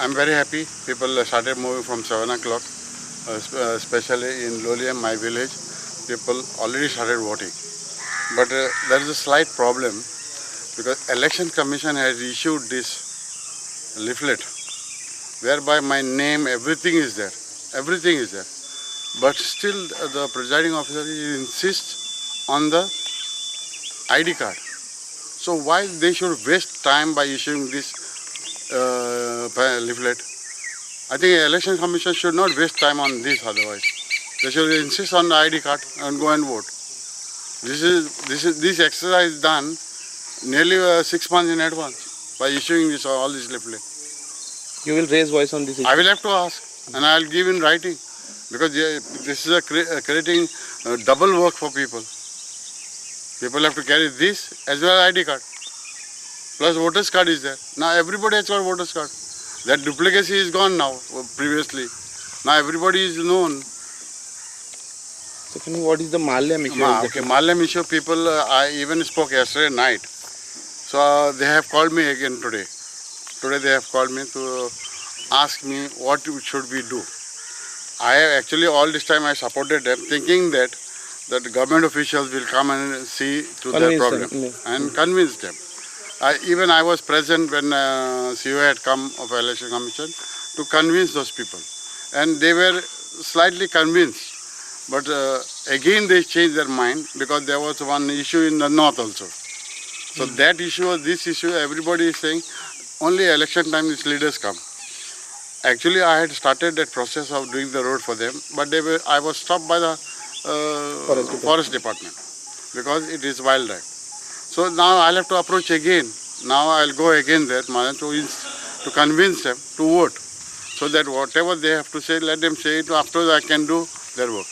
I'm very happy. People started moving from 7 o'clock, especially in Loliam, my village. People already started voting. But there is a slight problem because Election Commission has issued this leaflet whereby my name, everything is there. Everything is there. But still the presiding officer insists on the ID card. So why they should waste time by issuing this leaflet? I think Election Commission should not waste time on this otherwise. They should insist on the ID card and go and vote. This exercise done nearly 6 months in advance by issuing all this leaflet. You will raise voice on this issue? I will have to ask and I will give in writing because this is creating double work for people. People have to carry this as well as ID card. Plus voters card is there. Now everybody has got voters card. That duplicacy is gone now previously. Now everybody is known. So what is the Malyam issue? Okay, Malyam issue people, I even spoke yesterday night. So they have called me again today. Today they have called me to ask me what should we do. I have actually all this time I supported them thinking that the government officials will come and see to their problem and convince them. Even I was present when CEO had come of Election Commission to convince those people. And they were slightly convinced. But again they changed their mind because there was one issue in the north also. So that issue or this issue, everybody is saying only election time these leaders come. Actually I had started that process of doing the road for them, but I was stopped by the forest department because it is wildlife. So now I'll have to approach again. Now I'll go again there to convince them to vote. So that whatever they have to say, let them say it. Afterwards I can do their work.